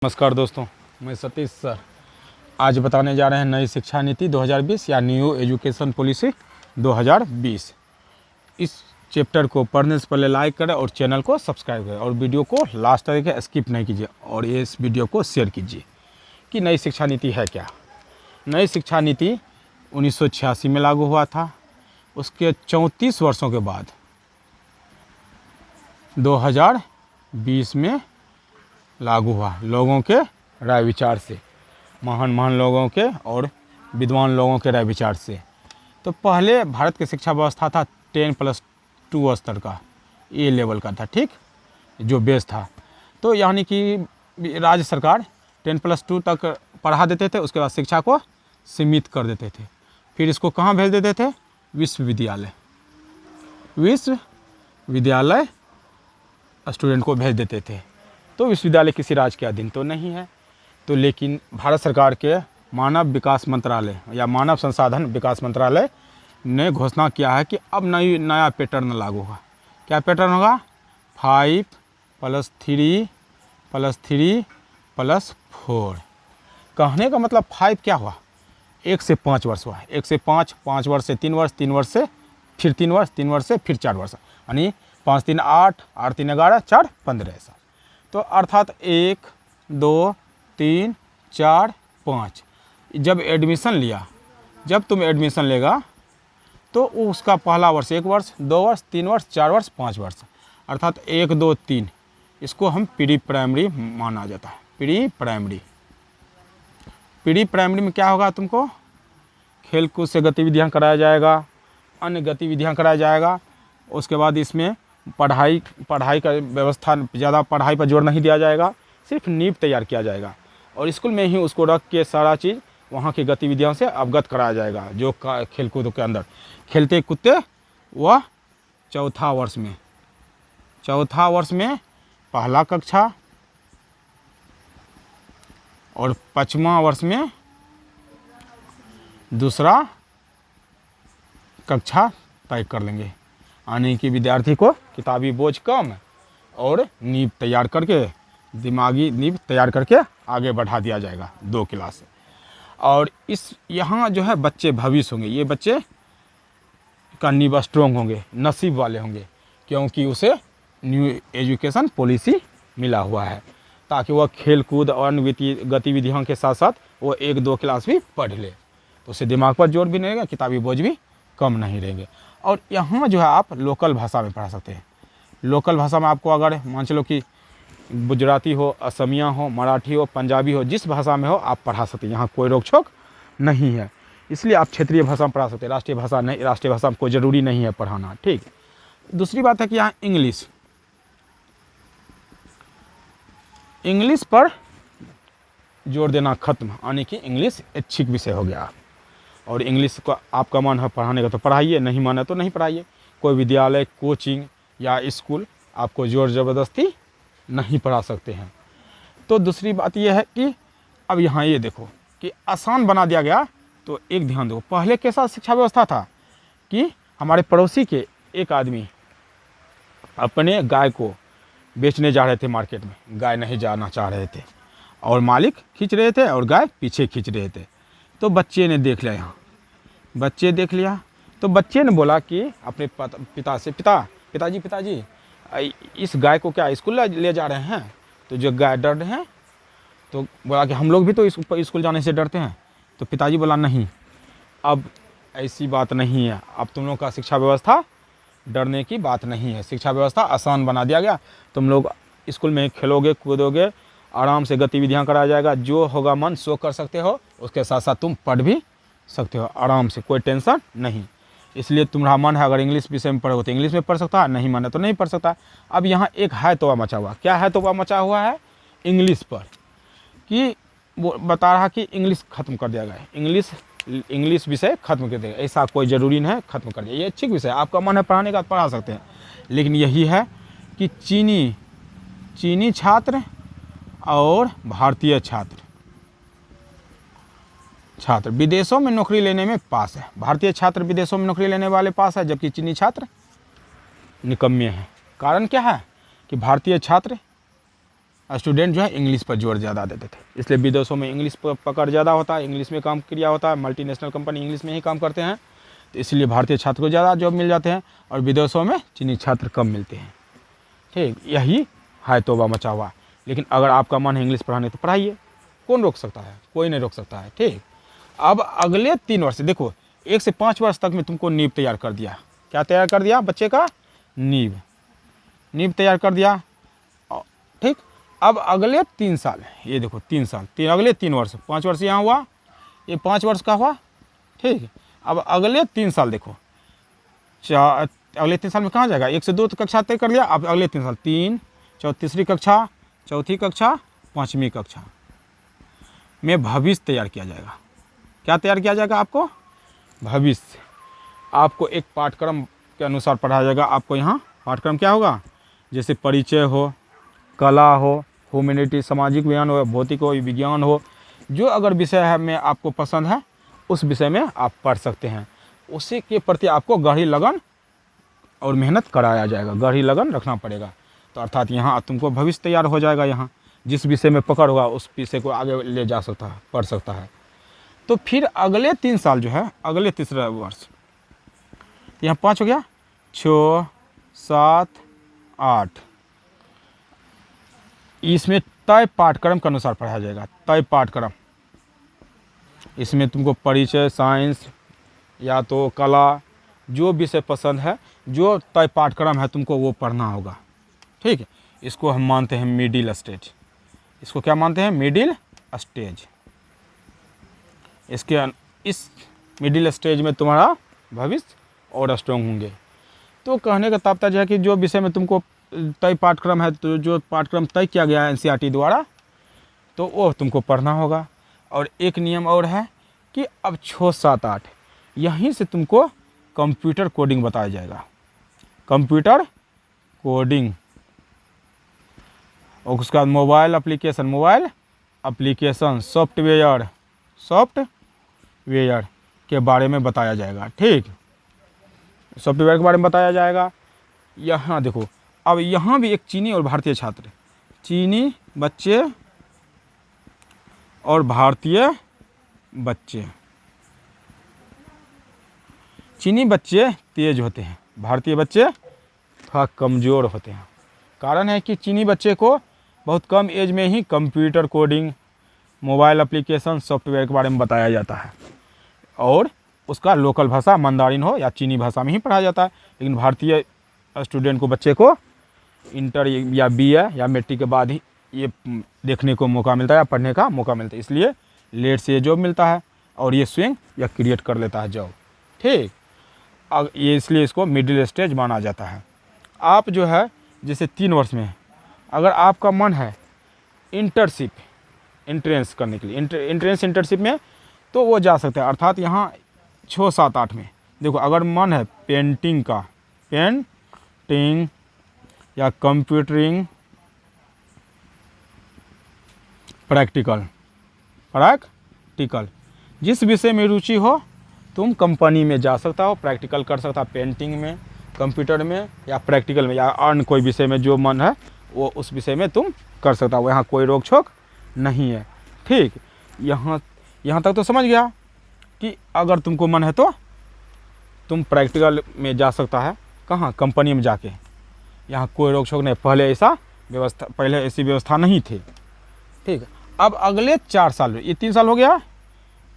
नमस्कार दोस्तों, मैं सतीश सर आज बताने जा रहे हैं नई शिक्षा नीति 2020 या न्यू एजुकेशन पॉलिसी 2020। इस चैप्टर को पढ़ने से पहले लाइक करें और चैनल को सब्सक्राइब करें और वीडियो को लास्ट तक स्किप नहीं कीजिए और इस वीडियो को शेयर कीजिए कि नई शिक्षा नीति है क्या। नई शिक्षा नीति 1986 में लागू हुआ था। उसके 34 वर्षों के बाद 2020 में लागू हुआ, लोगों के राय विचार से, महान लोगों के और विद्वान लोगों के राय विचार से। तो पहले भारत की शिक्षा व्यवस्था था 10+2 स्तर का, ए लेवल का था, ठीक, जो बेस था। तो यानी कि राज्य सरकार 10+2 तक पढ़ा देते थे, उसके बाद शिक्षा को सीमित कर देते थे। फिर इसको कहाँ भेज देते थे? विश्वविद्यालय स्टूडेंट को भेज देते थे। तो विश्वविद्यालय किसी राज्य के अधीन तो नहीं है। तो लेकिन भारत सरकार के मानव विकास मंत्रालय या मानव संसाधन विकास मंत्रालय ने घोषणा किया है कि अब नया पैटर्न लागू होगा। क्या पैटर्न होगा? 5+3+3+4। कहने का मतलब 5 क्या हुआ? 1 से 5 वर्ष हुआ। 1 से 5, 5 वर्ष से 3 वर्ष, 3 वर्ष से फिर 3 वर्ष, 3 वर्ष से फिर 4 वर्ष, यानी 5 3 8, 8 3 11, 4 15 ऐसा। तो अर्थात 1 2 3 4 5 जब एडमिशन लिया, जब तुम एडमिशन लेगा तो उसका पहला वर्ष 1 वर्ष, 2 वर्ष, 3 वर्ष, 4 वर्ष, 5 वर्ष, अर्थात 1 2 3 इसको हम प्री प्राइमरी माना जाता है। प्री प्राइमरी में क्या होगा? तुमको खेलकूद से गतिविधियां कराया जाएगा, अन्य गतिविधियां कराया जाएगा। उसके बाद इसमें पढ़ाई का व्यवस्था, ज़्यादा पढ़ाई पर जोर नहीं दिया जाएगा, सिर्फ नींव तैयार किया जाएगा और स्कूल में ही उसको रख के सारा चीज़ वहाँ की गतिविधियों से अवगत कराया जाएगा। जो खेलकूद के अंदर खेलते कूदते वह चौथा वर्ष में पहला कक्षा और 5वां वर्ष में दूसरा कक्षा तय कर लेंगे, यानी कि विद्यार्थी को किताबी बोझ कम और नींव तैयार करके, दिमागी नींव तैयार करके आगे बढ़ा दिया जाएगा 2 क्लास। और इस यहाँ जो है बच्चे भविष्य होंगे, ये बच्चे का नींव स्ट्रॉन्ग होंगे, नसीब वाले होंगे, क्योंकि उसे न्यू एजुकेशन पॉलिसी मिला हुआ है, ताकि वह खेल कूद और अन्य गतिविधियों के साथ साथ वो 1-2 क्लास भी पढ़ ले, तो उसे दिमाग पर जोर भी नहीं रहेगा, किताबी बोझ भी कम नहीं रहेंगे। और यहाँ जो है आप लोकल भाषा में पढ़ा सकते हैं। लोकल भाषा में आपको अगर मान चलो कि गुजराती हो, असमिया हो, मराठी हो, पंजाबी हो, जिस भाषा में हो आप पढ़ा सकते हैं, यहाँ कोई रोक छोक नहीं है। इसलिए आप क्षेत्रीय भाषा में पढ़ा सकते हैं, राष्ट्रीय भाषा नहीं, राष्ट्रीय भाषा में कोई ज़रूरी नहीं है पढ़ाना, ठीक। दूसरी बात है कि यहाँ इंग्लिश पर जोर देना खत्म, यानी कि इंग्लिश ऐच्छिक विषय हो गया। और इंग्लिश को आपका मन है पढ़ाने का तो पढ़ाइए, नहीं मन है तो नहीं पढ़ाइए। कोई विद्यालय, कोचिंग या स्कूल आपको जोर ज़बरदस्ती नहीं पढ़ा सकते हैं। तो दूसरी बात यह है कि अब यहाँ ये देखो कि आसान बना दिया गया। तो एक ध्यान दो, पहले कैसा शिक्षा व्यवस्था था कि हमारे पड़ोसी के एक आदमी अपने गाय को बेचने जा रहे थे मार्केट में, गाय नहीं जाना चाह रहे थे और मालिक खींच रहे थे और गाय पीछे खींच रहे थे। तो बच्चे ने देख लिया, यहाँ बच्चे देख लिया, तो बच्चे ने बोला कि अपने पिता से, पिताजी इस गाय को क्या स्कूल ले जा रहे हैं? तो जो गाय डर रहे हैं, तो बोला कि हम लोग भी तो स्कूल जाने से डरते हैं। तो पिताजी बोला नहीं, अब ऐसी बात नहीं है, अब तुम लोग का शिक्षा व्यवस्था डरने की बात नहीं है, शिक्षा व्यवस्था आसान बना दिया गया। तुम लोग स्कूल में खेलोगे कूदोगे, आराम से गतिविधियां कराया जाएगा, जो होगा मन सो कर सकते हो, उसके साथ साथ तुम पढ़ भी सकते हो आराम से, कोई टेंशन नहीं। इसलिए तुम्हारा मन है अगर इंग्लिश विषय में पढ़ोगे तो इंग्लिश में पढ़ सकता है, नहीं मन है तो नहीं पढ़ सकता। अब यहाँ एक है तोबा मचा हुआ। क्या है तोबा मचा हुआ है? इंग्लिश पर, कि वो बता रहा कि इंग्लिश खत्म कर दिया गया, इंग्लिश विषय खत्म कर दिया, ऐसा कोई ज़रूरी नहीं है, खत्म कर दिया। ये अच्छी विषय, आपका मन है पढ़ाने का पढ़ा सकते हैं। लेकिन यही है कि चीनी छात्र और भारतीय छात्र विदेशों में नौकरी लेने में पास है। भारतीय छात्र विदेशों में नौकरी लेने वाले पास है, जबकि चीनी छात्र निकम्मे हैं। कारण क्या है कि भारतीय छात्र स्टूडेंट जो है इंग्लिश पर जोर ज़्यादा देते थे, इसलिए विदेशों में इंग्लिश पर पकड़ ज़्यादा होता है, इंग्लिश में काम किया होता है, मल्टीनेशनल कंपनी इंग्लिश में ही काम करते हैं, तो इसलिए भारतीय छात्र को ज़्यादा जॉब मिल जाते हैं और विदेशों में चीनी छात्र कम मिलते हैं। ठीक, यही है तौबा मचा हुआ। लेकिन अगर आपका मन है इंग्लिश पढ़ाने तो पढ़ाइए, कौन रोक सकता है, कोई नहीं रोक सकता है। ठीक, अब अगले 3 वर्ष देखो, 1 से 5 वर्ष तक में तुमको नींव तैयार कर दिया। क्या तैयार कर दिया? बच्चे का नींव तैयार कर दिया। ठीक, अब अगले 3 साल, ये देखो 3 साल, अगले 3 वर्ष, 5 वर्ष यहाँ हुआ, ये 5 वर्ष का हुआ। ठीक, अब अगले 3 साल देखो, अगले 3 साल में कहाँ जाएगा? 1 से 2 कक्षा तय कर लिया। अब अगले 3 साल 3, तीसरी कक्षा, चौथी कक्षा, 5वीं कक्षा में भविष्य तैयार किया जाएगा। क्या तैयार किया जाएगा? आपको भविष्य, आपको एक पाठ्यक्रम के अनुसार पढ़ाया जाएगा। आपको यहाँ पाठ्यक्रम क्या होगा? जैसे परिचय हो, कला हो, ह्यूमैनिटी सामाजिक विज्ञान हो, भौतिक हो, विज्ञान हो, जो अगर विषय है में आपको पसंद है उस विषय में आप पढ़ सकते हैं। उसी के प्रति आपको गहरी लगन और मेहनत कराया जाएगा, गहरी लगन रखना पड़ेगा। तो अर्थात यहाँ तुमको भविष्य तैयार हो जाएगा। यहाँ जिस विषय में पकड़ होगा उस विषय को आगे ले जा सकता है, पढ़ सकता है। तो फिर अगले 3 साल जो है, अगले तीसरा वर्ष, यहाँ 5 हो गया, 6, 7, 8, इसमें तय पाठ्यक्रम के अनुसार पढ़ाया जाएगा। तय पाठ्यक्रम, इसमें तुमको परिचय, साइंस या तो कला, जो विषय पसंद है, जो तय पाठ्यक्रम है तुमको वो पढ़ना होगा। ठीक है, इसको हम मानते हैं मिडिल स्टेज। इसको क्या मानते हैं? Middle stage. इस मिडिल स्टेज में तुम्हारा भविष्य और स्ट्रॉन्ग होंगे। तो कहने का तात्पर्य है कि जो विषय में तुमको तय पाठ्यक्रम है, तो जो पाठ्यक्रम तय किया गया है एनसीईआरटी द्वारा, तो वो तुमको पढ़ना होगा। और एक नियम और है कि अब 6, 7, 8 यहीं से तुमको कंप्यूटर कोडिंग बताया जाएगा। कंप्यूटर कोडिंग, और उसके बाद मोबाइल एप्लीकेशन, सॉफ्टवेयर के बारे में बताया जाएगा। ठीक, सॉफ्टवेयर के बारे में बताया जाएगा। यहाँ देखो, अब यहाँ भी एक चीनी और भारतीय छात्र, चीनी बच्चे और भारतीय बच्चे, चीनी बच्चे तेज होते हैं, भारतीय बच्चे थोड़ा कमज़ोर होते हैं। कारण है कि चीनी बच्चे को बहुत कम एज में ही computer coding, mobile application, software के बारे में बताया जाता है, और उसका लोकल भाषा मंदारिन हो या चीनी भाषा में ही पढ़ाया जाता है। लेकिन भारतीय स्टूडेंट को, बच्चे को इंटर या बीए या मैट्रिक के बाद ही ये देखने को मौका मिलता है या पढ़ने का मौका मिलता है, इसलिए लेट से ये जॉब मिलता है और ये स्वयं या क्रिएट कर लेता है जॉब। ठीक, अब ये इसलिए इसको मिडिल स्टेज माना जाता है। आप जो है जैसे 3 वर्ष में अगर आपका मन है इंट्रेंस करने के लिए, इंटर्नशिप में, तो वो जा सकते हैं। अर्थात यहाँ 6, 7, 8 में देखो, अगर मन है पेंटिंग या कंप्यूटरिंग, प्रैक्टिकल, जिस विषय में रुचि हो तुम कंपनी में जा सकता हो, प्रैक्टिकल कर सकता, पेंटिंग में, कंप्यूटर में या प्रैक्टिकल में या अन्य कोई विषय में जो मन है वो उस विषय में तुम कर सकता हो। यहाँ कोई रोक छोक नहीं है। ठीक, यहाँ तक तो समझ गया कि अगर तुमको मन है तो तुम प्रैक्टिकल में जा सकता है, कहाँ? कंपनी में जाके। यहाँ कोई रोक छोक नहीं, पहले ऐसी व्यवस्था नहीं थी। ठीक, अब अगले 4 साल, ये 3 साल हो गया,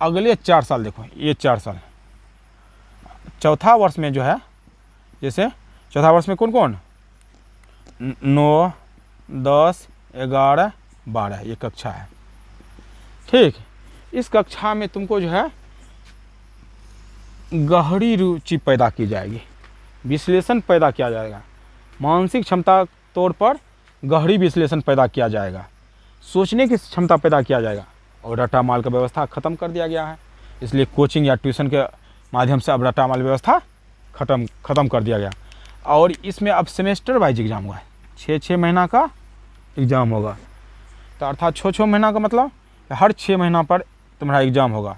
अगले 4 साल देखो, ये 4 साल, चौथा वर्ष में जो है, जैसे चौथा वर्ष में कौन कौन? 9, 10, 11, 12 ये कक्षा है। ठीक, इस कक्षा में तुमको जो है गहरी रुचि पैदा की जाएगी, विश्लेषण पैदा किया जाएगा, मानसिक क्षमता तौर पर गहरी विश्लेषण पैदा किया जाएगा, सोचने की क्षमता पैदा किया जाएगा। और रट्टा माल का व्यवस्था ख़त्म कर दिया गया है, इसलिए कोचिंग या ट्यूशन के माध्यम से अब रट्टा माल व्यवस्था ख़त्म कर दिया गया। और इसमें अब सेमेस्टर वाइज एग्ज़ाम हुआ है, 6 महीना का एग्ज़ाम होगा। तो अर्थात 6 महीना का मतलब हर 6 महीना पर तुम्हारा एग्ज़ाम होगा,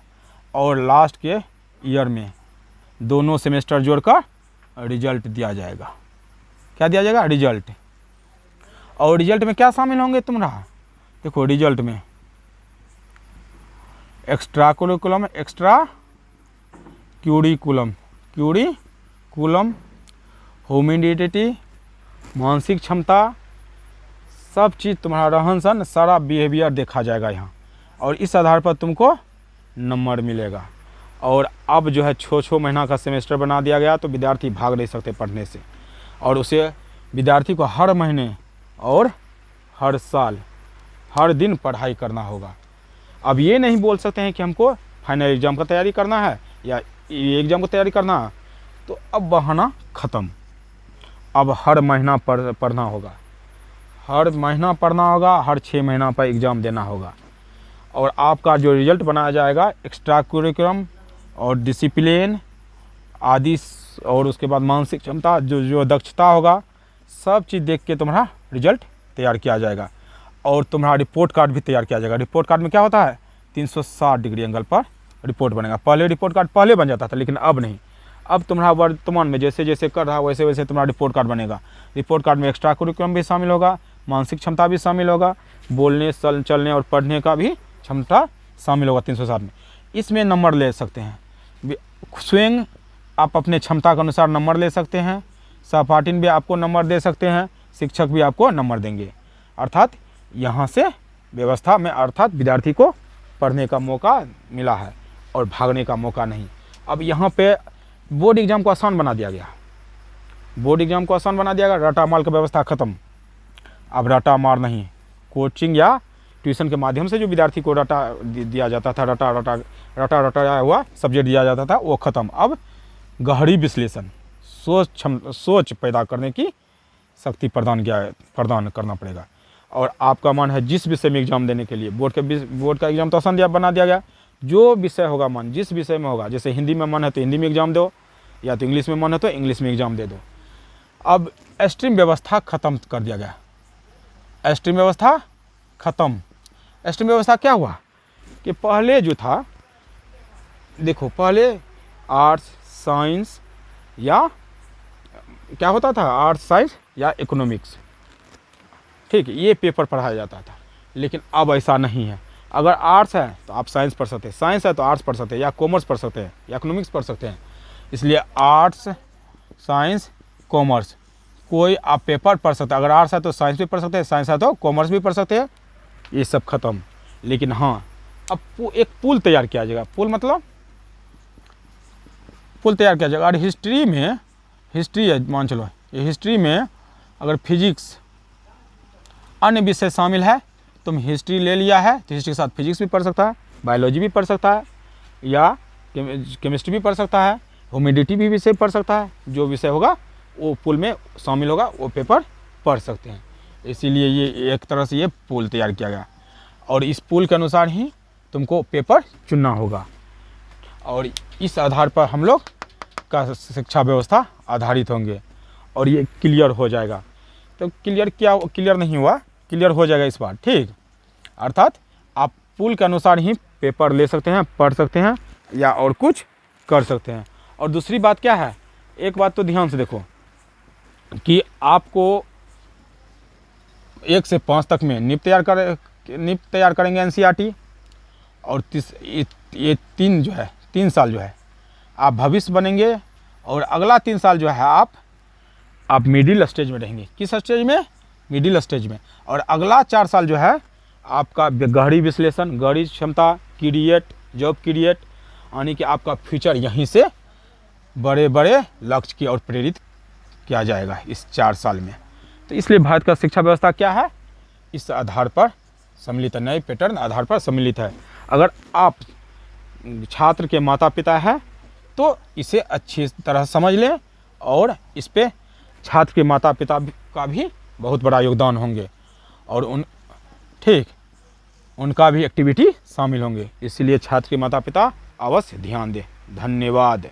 और लास्ट के ईयर में दोनों सेमेस्टर जोड़कर रिजल्ट दिया जाएगा। क्या दिया जाएगा? रिजल्ट। और रिजल्ट में क्या शामिल होंगे तुम्हारा? देखो रिजल्ट में extra curriculum, extra curriculum, curriculum, humanity, मानसिक क्षमता, सब चीज़ तुम्हारा रहन सहन सारा बिहेवियर देखा जाएगा यहाँ, और इस आधार पर तुमको नंबर मिलेगा। और अब जो है 6 महीना का सेमेस्टर बना दिया गया, तो विद्यार्थी भाग नहीं सकते पढ़ने से, और उसे विद्यार्थी को हर महीने और हर साल हर दिन पढ़ाई करना होगा। अब ये नहीं बोल सकते हैं कि हमको फाइनल एग्ज़ाम का तैयारी करना है या एग्ज़ाम की तैयारी करना है, तो अब बहाना ख़त्म। अब हर महीना पढ़ना होगा, हर महीना पढ़ना होगा, हर 6 महीना पर एग्ज़ाम देना होगा। और आपका जो रिजल्ट बनाया जाएगा एक्स्ट्रा करिकुलम और डिसिप्लिन आदि, और उसके बाद मानसिक क्षमता, जो दक्षता होगा, सब चीज़ देख के तुम्हारा रिजल्ट तैयार किया जाएगा। और तुम्हारा रिपोर्ट कार्ड भी तैयार किया जाएगा। रिपोर्ट कार्ड में क्या होता है, 360 डिग्री एंगल पर रिपोर्ट बनेगा। पहले रिपोर्ट कार्ड पहले बन जाता था, लेकिन अब नहीं। अब तुम्हारा वर्तमान में जैसे जैसे कर रहा है वैसे वैसे तुम्हारा रिपोर्ट कार्ड बनेगा। रिपोर्ट कार्ड में एक्स्ट्रा करिकुलम भी शामिल होगा, मानसिक क्षमता भी शामिल होगा, बोलने चलने और पढ़ने का भी क्षमता शामिल होगा 360 में। इसमें नंबर ले सकते हैं, स्वयं आप अपने क्षमता के अनुसार नंबर ले सकते हैं, सहपाठी भी आपको नंबर दे सकते हैं, शिक्षक भी आपको नंबर देंगे। अर्थात यहाँ से व्यवस्था में अर्थात विद्यार्थी को पढ़ने का मौका मिला है और भागने का मौका नहीं। अब यहाँ पे बोर्ड एग्ज़ाम को आसान बना दिया गया, बोर्ड एग्ज़ाम को आसान बना दिया गया। रटा मार की व्यवस्था ख़त्म। अब रटा मार नहीं, कोचिंग या ट्यूशन के माध्यम से जो विद्यार्थी को रटा दिया जाता था, रटाया हुआ सब्जेक्ट दिया जाता था, वो ख़त्म। अब गहरी विश्लेषण, सोच पैदा करने की शक्ति प्रदान करना पड़ेगा। और आपका मन है जिस विषय में एग्ज़ाम देने के लिए, बोर्ड का एग्ज़ाम तो आसान बना दिया गया। जो विषय होगा मन जिस विषय में होगा, जैसे हिंदी में मन है तो हिंदी में एग्ज़ाम दो, या तो इंग्लिश में मन है तो इंग्लिश में एग्ज़ाम दे दो। अब स्ट्रीम व्यवस्था ख़त्म कर दिया गया। स्ट्रीम व्यवस्था ख़त्म। स्ट्रीम व्यवस्था क्या हुआ कि पहले जो था, देखो पहले आर्ट्स साइंस या क्या होता था, आर्ट्स साइंस या इकोनॉमिक्स, ठीक है, ये पेपर पढ़ाया जाता था। लेकिन अब ऐसा नहीं है। अगर आर्ट्स है तो आप साइंस पढ़ सकते हैं, साइंस है तो आर्ट्स पढ़ सकते हैं, या कॉमर्स पढ़ सकते हैं, या इकोनॉमिक्स पढ़ सकते हैं। इसलिए आर्ट्स साइंस कॉमर्स कोई आप पेपर पढ़ सकते हैं। अगर आर्ट्स है तो साइंस भी पढ़ सकते हैं, साइंस है तो कॉमर्स भी पढ़ सकते हैं। ये सब खत्म। लेकिन हाँ, अब एक पूल तैयार किया जाएगा। पूल मतलब पूल तैयार किया जाएगा। और हिस्ट्री है, मान चलो ये हिस्ट्री में अगर फिजिक्स अन्य विषय शामिल है, तुम हिस्ट्री ले लिया है तो हिस्ट्री के साथ फिजिक्स भी पढ़ सकता है, बायोलॉजी भी पढ़ सकता है, या केमिस्ट्री भी पढ़ सकता है, ह्यूमैनिटी भी विषय पढ़ सकता है। जो विषय होगा वो पूल में शामिल होगा, वो पेपर पढ़ सकते हैं। इसीलिए ये एक तरह से ये पूल तैयार किया गया, और इस पूल के अनुसार ही तुमको पेपर चुनना होगा। और इस आधार पर हम लोग का शिक्षा व्यवस्था आधारित होंगे, और ये क्लियर हो जाएगा। तो क्लियर नहीं हुआ, क्लियर हो जाएगा इस बार, ठीक। अर्थात आप पूल के अनुसार ही पेपर ले सकते हैं, पढ़ सकते हैं, या और कुछ कर सकते हैं। और दूसरी बात क्या है, एक बात तो ध्यान से देखो कि आपको 1 से 5 तक में निप तैयार करेंगे एनसीईआरटी, और ये 3 साल जो है आप भविष्य बनेंगे, और अगला 3 साल जो है आप मिडिल स्टेज में रहेंगे। किस स्टेज में? मिडिल स्टेज में। और अगला 4 साल जो है आपका गहरी विश्लेषण, गहरी क्षमता, जॉब क्रिएट, यानी कि आपका फ्यूचर यहीं से बड़े बड़े लक्ष्य की ओर प्रेरित किया जाएगा इस 4 साल में। तो इसलिए भारत का शिक्षा व्यवस्था क्या है, इस आधार पर सम्मिलित है, नए पैटर्न आधार पर सम्मिलित है। अगर आप छात्र के माता पिता हैं तो इसे अच्छी तरह समझ लें, और इस पे छात्र के माता पिता का भी बहुत बड़ा योगदान होंगे, और उनका भी एक्टिविटी शामिल होंगे। इसलिए छात्र के माता पिता अवश्य ध्यान दें। धन्यवाद।